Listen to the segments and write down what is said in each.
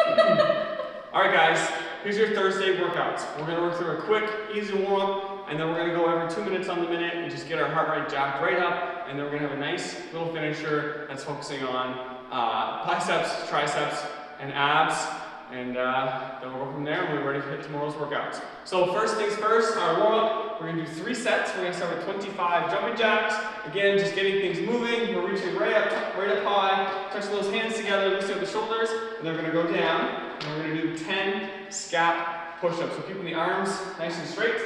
Alright guys, here's your Thursday workouts. We're going to work through a quick, easy warm-up, and then we're going to go every 2 minutes on the minute and just get our heart rate jacked right up, and then we're going to have a nice little finisher that's focusing on biceps, triceps, and abs, and then we'll go from there and we're ready to hit tomorrow's workouts. So first things first, our warm-up, we're going to do 3 sets. We're going to start with 25 jumping jacks. Again, just getting things moving. We're reaching right up high, touching those hands together, loosen up the shoulders, and then we're going to go down, and we're going to do 10 scalp push-ups. So keeping the arms nice and straight,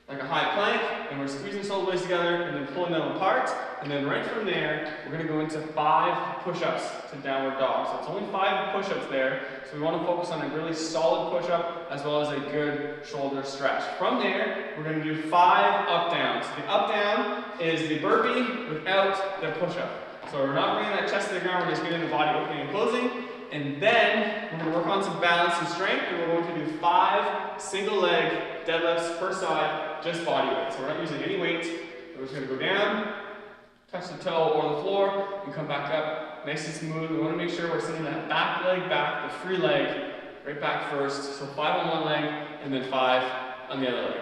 like a high plank, and we're squeezing shoulder blades together and then pulling them apart. And then right from there, we're going to go into 5 push-ups to downward dog. So it's only 5 push-ups there. So we want to focus on a really solid push-up as well as a good shoulder stretch. From there, we're going to do 5 up-downs. The up-down is the burpee without the push-up. So we're not bringing that chest to the ground, we're just getting the body opening and closing. And then we're going to work on some balance and strength, and we're going to do 5 single leg deadlifts per side, just body weight. So we're not using any weight. We're just going to go down, touch the toe or the floor, and come back up nice and smooth. We want to make sure we're sending that back leg back, the free leg, right back first. So 5 on one leg, and then 5 on the other leg.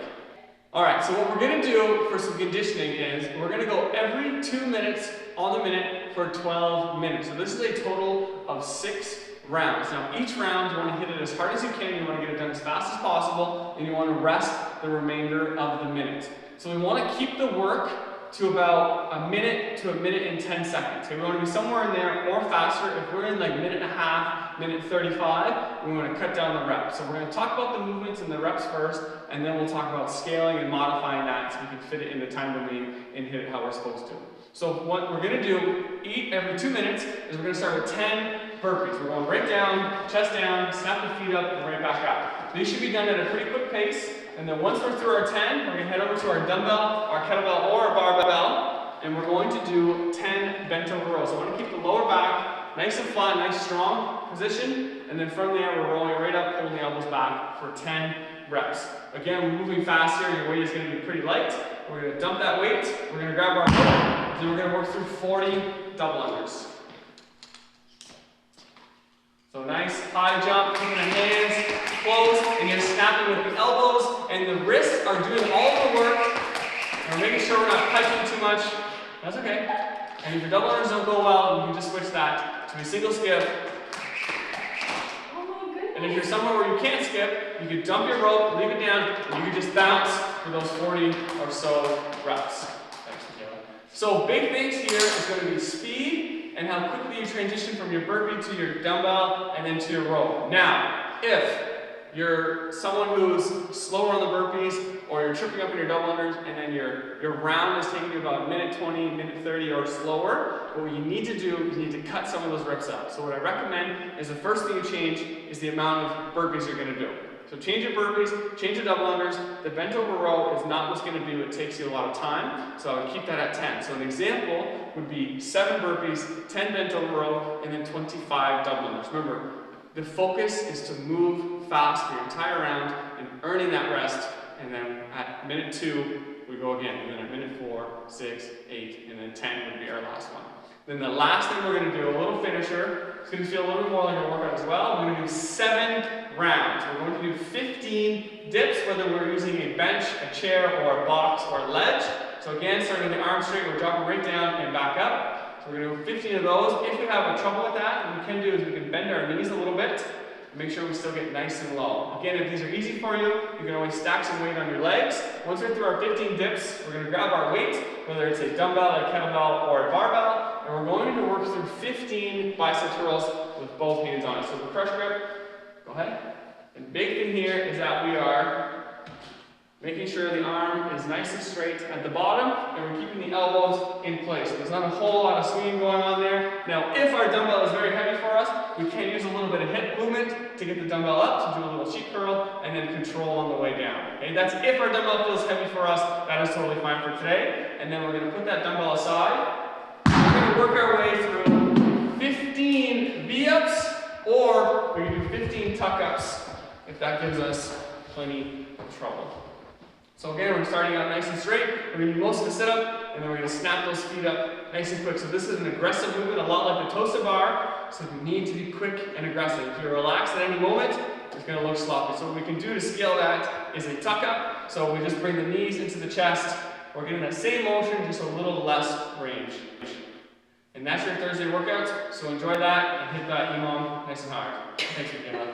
Alright, so what we're going to do for some conditioning is we're going to go every 2 minutes on the minute for 12 minutes. So this is a total of 6 rounds. Now each round you want to hit it as hard as you can, you want to get it done as fast as possible, and you want to rest the remainder of the minute. So we want to keep the work to about a minute to a minute and 10 seconds. Okay, we want to be somewhere in there or faster. If we're in like minute and a half, minute 35, we want to cut down the reps. So we're going to talk about the movements and the reps first, and then we'll talk about scaling and modifying that so we can fit it in the time domain and hit it how we're supposed to. So what we're going to do every 2 minutes is we're going to start with 10 burpees. We're going right down, chest down, snap the feet up, and right back up. These should be done at a pretty quick pace. And then once we're through our 10, we're going to head over to our dumbbell, our kettlebell, or our barbell, and we're going to do 10 bent over rows. So I want to keep the lower back nice and flat, nice strong position, and then from there we're rolling right up, pulling the elbows back for 10 reps. Again, we're moving fast here, your weight is going to be pretty light. We're going to dump that weight, we're going to grab our rope, then we're going to work through 40 double unders. So nice high jump, keeping the hands close, and you're snapping with the elbows, and the wrists are doing all the work, and we're making sure we're not hiking too much. That's okay. And if your double unders don't go well, you can just switch that to a single skip. And if you're somewhere where you can't skip, you can dump your rope, leave it down, and you can just bounce for those 40 or so reps. So big things here is going to be speed and how quickly you transition from your burpee to your dumbbell and then to your row. Now, if you're someone who's slower on the burpees or you're tripping up in your double unders and then your round is taking you about minute 20, minute 30 or slower, what you need to do is you need to cut some of those reps out. So what I recommend is the first thing you change is the amount of burpees you're going to do. So change your burpees, change your double unders. The bent over row is not what's going to do, it takes you a lot of time. So I would keep that at 10. So an example would be 7 burpees, 10 bent over row, and then 25 double unders. Remember, the focus is to move fast the entire round and earning that rest. And then at minute 2, we go again. And then at minute 4, 6, 8, and then 10 would be our last one. Then the last thing we're going to do, a little finisher. It's going to feel a little bit more like a workout as well. We're going to do 7 rounds. We're going to do 15 dips, whether we're using a bench, a chair, or a box, or a ledge. So again, starting with the arms straight, we're dropping right down and back up. So we're going to do 15 of those. If we have trouble with that, what we can do is we can bend our knees a little bit. Make sure we still get nice and low. Again, if these are easy for you, you can always stack some weight on your legs. Once we're through our 15 dips, we're going to grab our weight, whether it's a dumbbell, a kettlebell, or a barbell, and we're going to work through 15 bicep curls with both hands on it. So the crush grip, go ahead. And the big thing here is that we are making sure the arm is nice and straight at the bottom, and we're keeping the elbows in place. So there's not a whole lot of swinging going on there. Now, if our dumbbell is very heavy for us, we can use a little bit of hip movement to get the dumbbell up, to do a little cheek curl, and then control on the way down. Okay? That's if our dumbbell feels heavy for us, that is totally fine for today. And then we're going to put that dumbbell aside. We're going to work our way through 15 V-ups, or we can do 15 tuck-ups, if that gives us plenty of trouble. So again, we're starting out nice and straight. We're going to do most of the sit-up, and then we're going to snap those feet up nice and quick. So this is an aggressive movement, a lot like the toes bar, so you need to be quick and aggressive. If you're relaxed at any moment, it's going to look sloppy. So what we can do to scale that is a tuck up. So we just bring the knees into the chest. We're getting that same motion, just a little less range. And that's your Thursday workout, so enjoy that and hit that EMOM nice and hard. Thanks for being on.